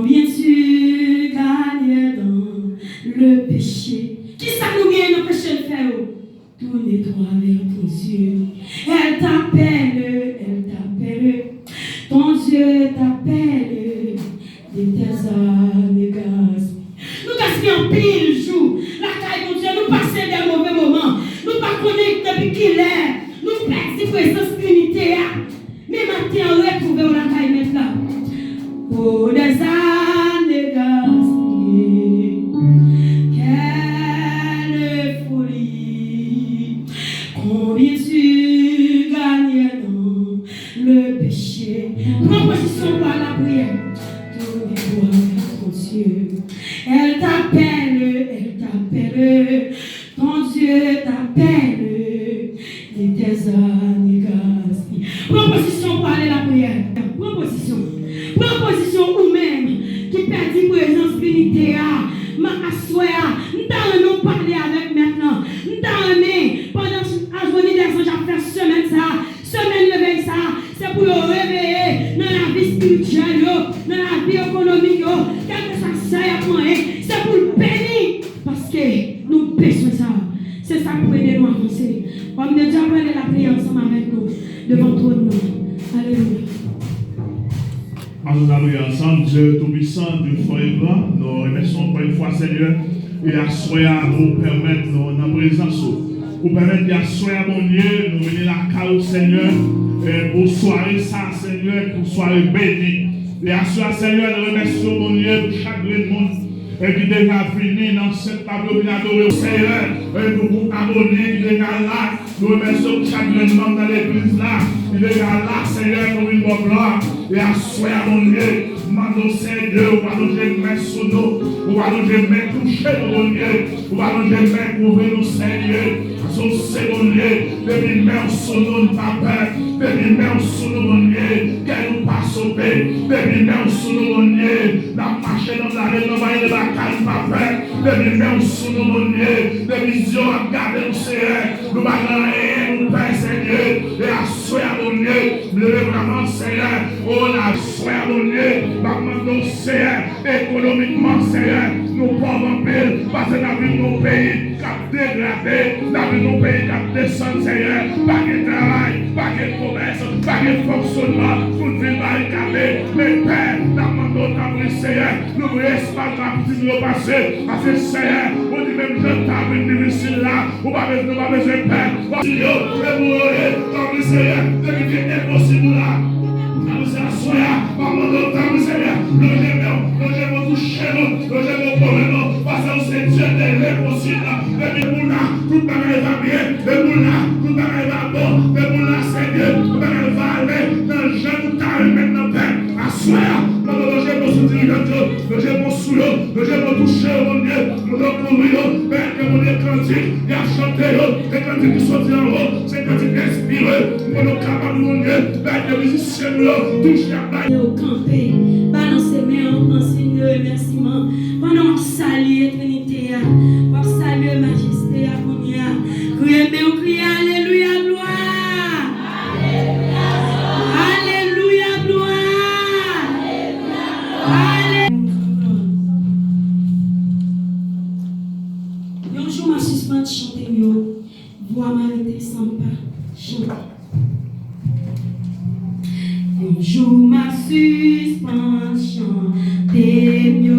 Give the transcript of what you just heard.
Combien tu gagnes dans le péché? Qui ça nous gagne dans le péché le fait? Tourne-toi vers ton Dieu. Elle t'appelle. Ton Dieu t'appelle de tes années gaspillées. Nous gaspillons pile jour. La caille de Dieu, nous passons des mauvais moments. Nous ne pas connaître depuis qu'il est. Nous perdons présence unité. Mais maintenant, on retrouve la caille maintenant. Oh, des années gaspillées. Quelle folie. Combien tu gagnes dans le péché. Prends position par la prière. Tourne-toi vers ton Dieu. Elle t'appelle. Ton Dieu t'appelle. De tes années gaspillées. Prends position pour aller à la prière. Prends position ou même qui perdit présence unité. Ma assoya. Nous parler avec maintenant. Nous pendant la journée des anges, j'ai fait semaine ça. Semaine levé ça. C'est pour le réveiller dans la vie spirituelle, dans la vie économique, quel que soit ça, c'est pour le bénir. Parce que nous péchons ça. C'est ça pour aider nous à avancer. Comme de Dieu, prenez la prière ensemble avec nous, devant tout le monde. Alléluia. Nous allons ensemble, Dieu Tout-Puissant, Dieu fort et grand. Nous remercions encore une fois, Seigneur, et à soya nous permettre dans présence. Pour permettre de soya, mon Dieu, nous venir la caille, Seigneur, pour soirée ça, Seigneur, pour soirée bénie. Et à soya, Seigneur, nous remercions, mon Dieu, pour chaque monde. Et qui déjà fini dans cette table de l'adorer au Seigneur, et pour abonner, qui déjà là, nous remercions chaque membre dans l'église là, qui déjà là, Seigneur, pour une bonne gloire, et à soya, mon Dieu, mando Seigneur, on va nous mettre sous nous, on va nous mettre toucher, mon Dieu, on va nous mettre couvrir nous, Seigneur, son second Dieu, depuis même sous nous, pas peur, depuis même sous nous, mon Dieu, qu'elle nous pas sauver, depuis même sous nous, mon Dieu, la marche dans la rue, dans la caille, pas peur, depuis même sous nous, mon Dieu, depuis Dieu a gardé nous, Seigneur, nous allons rien, nous Père, Seigneur, et à soir, mon Dieu, le vraiment, Seigneur, on a soir, mon Dieu, nous Seigneur, économiquement, Seigneur, nous pouvons payer, parce que nous avons nos pays qui ont dégradé, nous avons nos pays qui ont descendu, Seigneur, pas de travail, pas de commerce, pas de fonctionnement, pour vivre barricadé, mais Père, nous demandons ta Seigneur, nous voulons espace la petite nous passer, parce que Seigneur, on dit même je t'avais difficile là, on va besoin de Père, parce que nous Seigneur, c'est impossible là. Nous assoyons, maman de ta Seigneur, nous aimons toucher nous, nous aimons coller nous, parce que c'est Dieu de l'impossible. Et nous là, tout le monde va bien, et nous là, tout le monde va bon, et nous là, Seigneur, tout le monde va aller, dans le jeune carré maintenant, Père, assoyons, nous aimons soutenir nous aimons sous nous, nous aimons toucher mon Dieu, nous aimons courir, Père, que mon Dieu cantique, et à chanter, et cantique qui sortit en haut, c'est cantique inspiré, nous sommes capables, mon Dieu, Père, de musiciens, touche la balle. Au campé, balancez main en signe de remerciement. Pendant que salut Trinité, pour saluer Majesté à Kounia. Criez Alléluia, gloire. Alléluia, gloire. Alléluia. Un jour, ma suspente chanter, voix m'arrêter sans pas chanter. Un jour ma suspension des mieux,